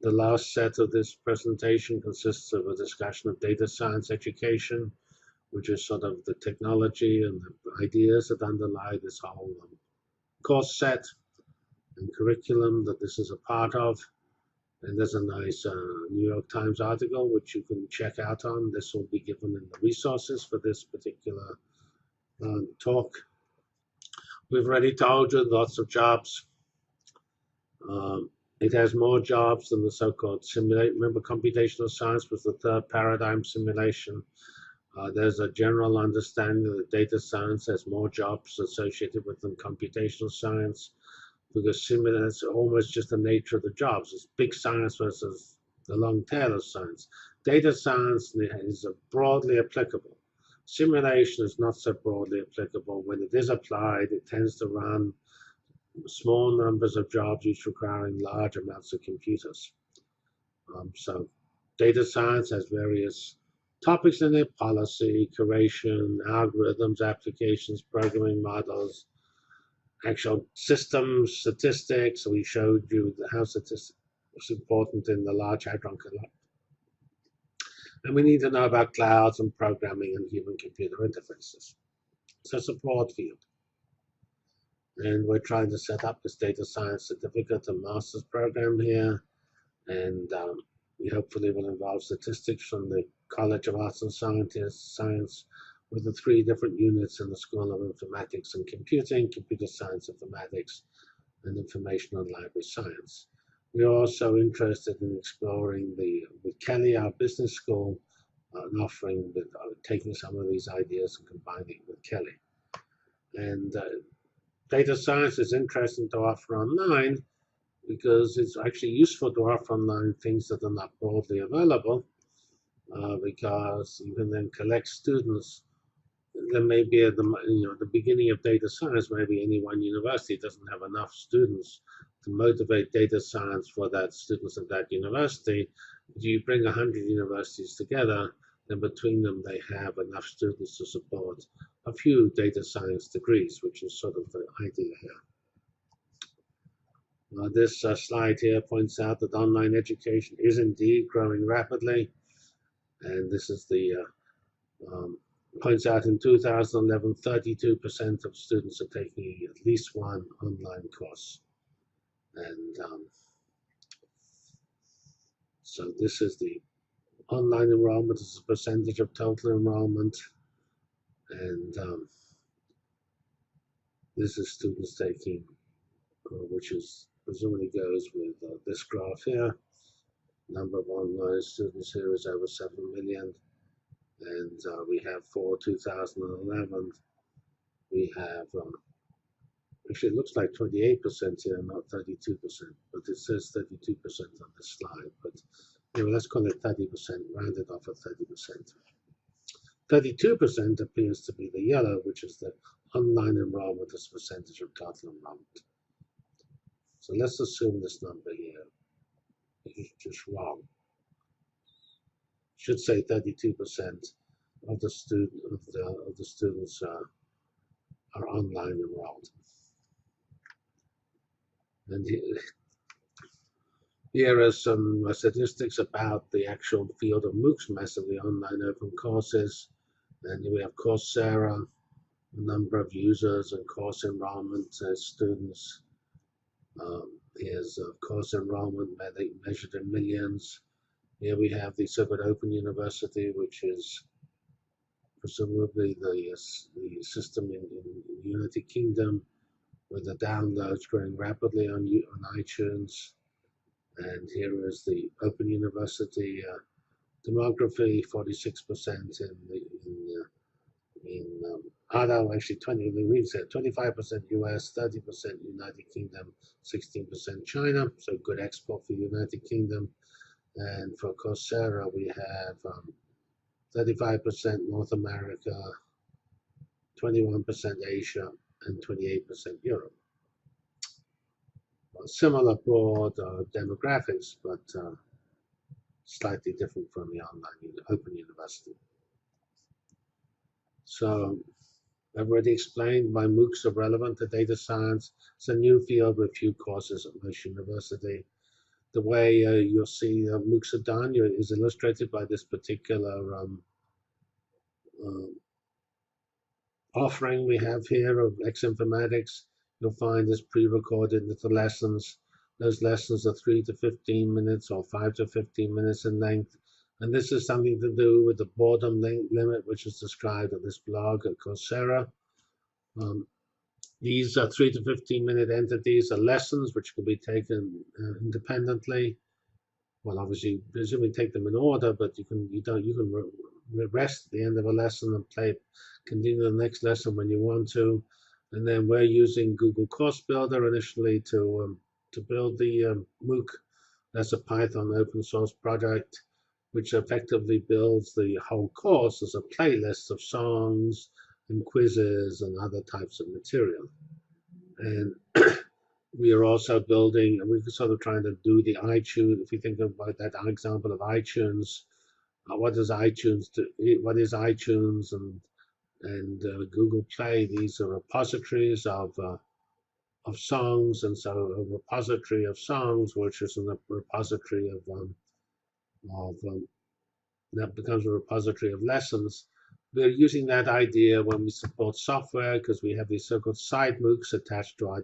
The last set of this presentation consists of a discussion of data science education, which is sort of the technology and the ideas that underlie this whole course set and curriculum that this is a part of. And there's a nice New York Times article which you can check out on. This will be given in the resources for this particular talk. We've already told you lots of jobs. It has more jobs than the so-called simulate. Remember, computational science was the third paradigm simulation. There's a general understanding that data science has more jobs associated with than computational science, because simulants are almost just the nature of the jobs. It's big science versus the long tail of science. Data science is broadly applicable. Simulation is not so broadly applicable. When it is applied, it tends to run small numbers of jobs, each requiring large amounts of computers. So data science has various topics in it: policy, curation, algorithms, applications, programming models, actual systems, statistics. We showed you how statistics is important in the Large Hadron Collider. And we need to know about clouds and programming and human-computer interfaces. So it's a broad field. And we're trying to set up this data science certificate and master's program here. And we hopefully will involve statistics from the College of Arts and Science with the 3 different units in the School of Informatics and Computing: Computer Science, Informatics, and Information and Library Science. We're also interested in exploring with Kelly, our business school, and offering, taking some of these ideas and combining with Kelly. And data science is interesting to offer online because it's actually useful to offer online things that are not broadly available, because you can then collect students. There may be at the beginning of data science, maybe any one university doesn't have enough students to motivate data science for that students at that university. If you bring 100 universities together, then between them they have enough students to support a few data science degrees, which is sort of the idea here. This slide here points out that online education is indeed growing rapidly, and this is the points out in 2011, 32% of students are taking at least one online course. And so this is the online enrollment as a percentage of total enrollment. And this is students taking, which is presumably goes with this graph here. Number of online students here is over 7 million. And we have for 2011, we have, actually it looks like 28% here, not 32%, but it says 32% on this slide. But anyway, let's call it 30%, rounded off at 30%. 32% appears to be the yellow, which is the online enrollment as a percentage of total enrollment. So let's assume this number here is just wrong. Should say 32% of the students are online enrolled. And here are some statistics about the actual field of MOOCs, massively online open courses. And we have Coursera, the number of users and course enrollment as students. Here's course enrollment measured in millions. Here we have the so-called Open University, which is presumably the system in the United Kingdom, with the downloads growing rapidly on iTunes. And here is the Open University demography: 46% actually 25% US, 30% United Kingdom, 16% China. So good export for United Kingdom. And for Coursera, we have 35% North America, 21% Asia, and 28% Europe. Similar broad demographics, but slightly different from the online Open University. So I've already explained why MOOCs are relevant to data science. It's a new field with few courses at most universities. The way you'll see MOOCs are done is illustrated by this particular uh, offering we have here of X Informatics. You'll find this pre-recorded into lessons. Those lessons are 3 to 15 minutes or 5 to 15 minutes in length. And this is something to do with the boredom limit, which is described at this blog at Coursera. Um, these 3 to 15-minute entities are lessons which can be taken independently. Well, obviously, presumably take them in order, but you can rest at the end of a lesson and continue the next lesson when you want to. And then we're using Google Course Builder initially to build the MOOC. That's a Python open source project, which effectively builds the whole course as a playlist of songs and quizzes and other types of material. And we are also building, and we're sort of trying to do the iTunes. If you think about that example of iTunes, what does iTunes do? What is iTunes and Google Play? These are repositories of songs, and so a repository of songs, which is a repository of that becomes a repository of lessons. We're using that idea when we support software because we have these so-called side MOOCs attached to our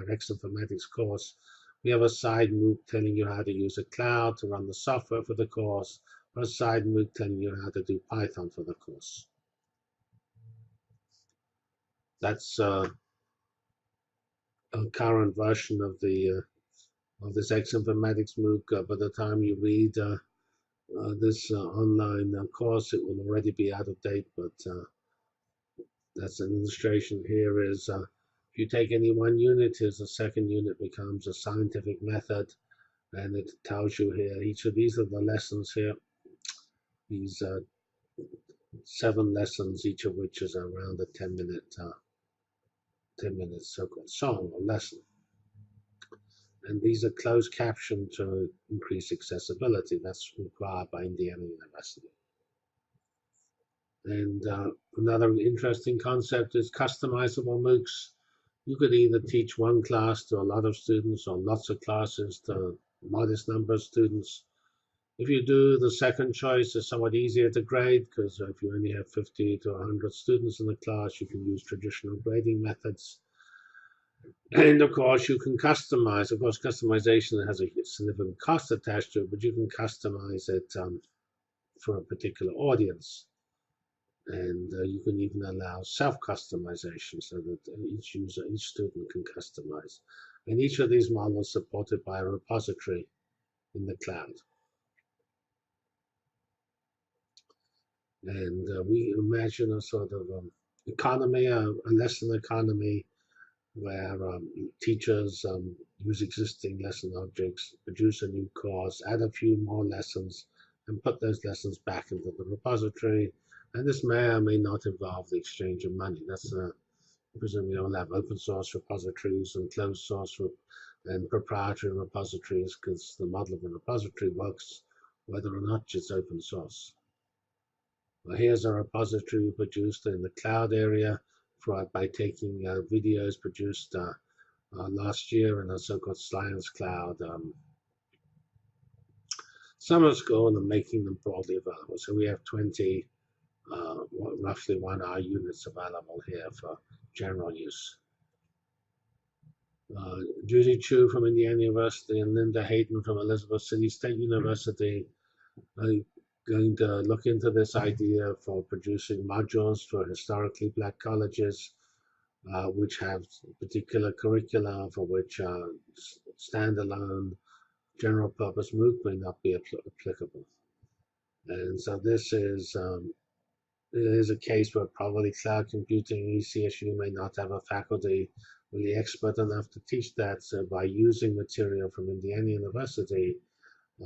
X Informatics course. We have a side MOOC telling you how to use a cloud to run the software for the course, or a side MOOC telling you how to do Python for the course. That's a current version of this X Informatics MOOC. By the time you read this online course, it will already be out of date, but that's an illustration here is if you take any one unit, here's the second unit becomes a scientific method, and it tells you here, each of these are the lessons here, these 7 lessons, each of which is around a 10-minute so-called song or lesson. And these are closed captioned to increase accessibility. That's required by Indiana University. And another interesting concept is customizable MOOCs. You could either teach one class to a lot of students or lots of classes to a modest number of students. If you do, the second choice is somewhat easier to grade because if you only have 50 to 100 students in the class, you can use traditional grading methods. And of course, you can customize. Of course, customization has a significant cost attached to it, but you can customize it for a particular audience. And you can even allow self-customization so that each student can customize. And each of these models supported by a repository in the cloud. And we imagine a sort of economy, a lesson economy, where teachers use existing lesson objects, produce a new course, add a few more lessons, and put those lessons back into the repository. And this may or may not involve the exchange of money. That's presumably we'll have open source repositories and closed source and proprietary repositories because the model of a repository works whether or not it's open source. Well, here's a repository produced in the cloud area by taking videos produced last year in a so-called Science Cloud summer school and making them broadly available. So we have 20 roughly 1-hour units available here for general use. Judy Chu from Indiana University and Linda Hayden from Elizabeth City State University are going to look into this idea for producing modules for historically Black colleges, which have particular curricula for which standalone general purpose MOOC may not be applicable. And so this is a case where probably cloud computing ECSU may not have a faculty really expert enough to teach that. So by using material from Indiana University,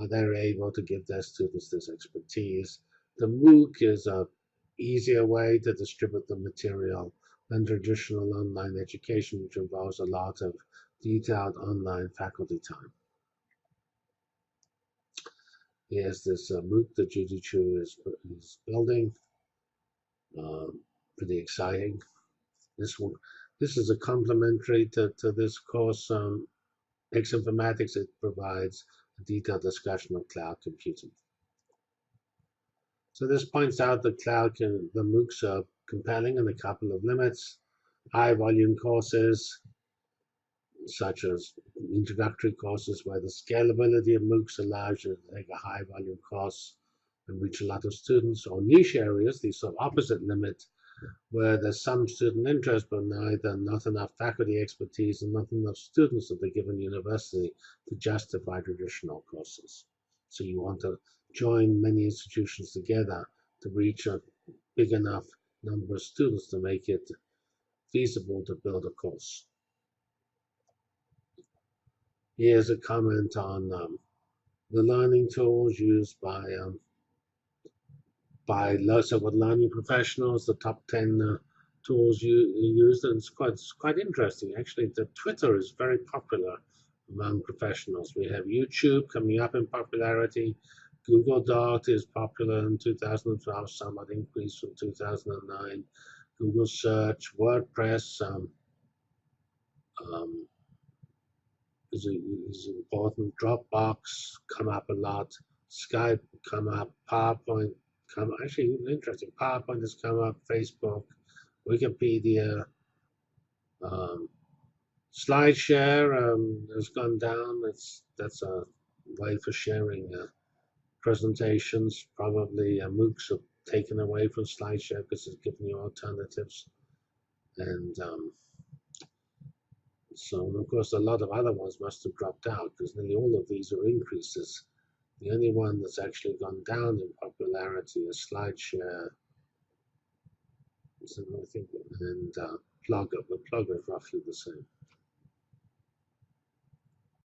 they're able to give their students this expertise. The MOOC is an easier way to distribute the material than traditional online education, which involves a lot of detailed online faculty time. Here's this MOOC that Judy Chu is building. Pretty exciting. This is a complementary to this course, X Informatics. It provides a detailed discussion of cloud computing. So this points out that the MOOCs are compelling in a couple of limits. High volume courses, such as introductory courses where the scalability of MOOCs allows you to take a high volume course and reach a lot of students, or niche areas, the sort of opposite limit, where there's some student interest but not enough faculty expertise and not enough students at the given university to justify traditional courses. So you want to join many institutions together to reach a big enough number of students to make it feasible to build a course. Here's a comment on the learning tools used by lots of learning professionals, the top 10 tools used, and it's quite interesting. Actually, the Twitter is very popular among professionals. We have YouTube coming up in popularity. Google Doc is popular in 2012, somewhat increased from 2009. Google Search, WordPress is important. Dropbox come up a lot. Skype come up. PowerPoint come actually interesting. PowerPoint has come up. Facebook, Wikipedia, um, SlideShare has gone down. That's a way for sharing presentations. Probably MOOCs are taken away from SlideShare because it's giving you alternatives. And so, of course, a lot of other ones must have dropped out because nearly all of these are increases. The only one that's actually gone down in popularity is SlideShare, and Plugger, but Plugger is roughly the same.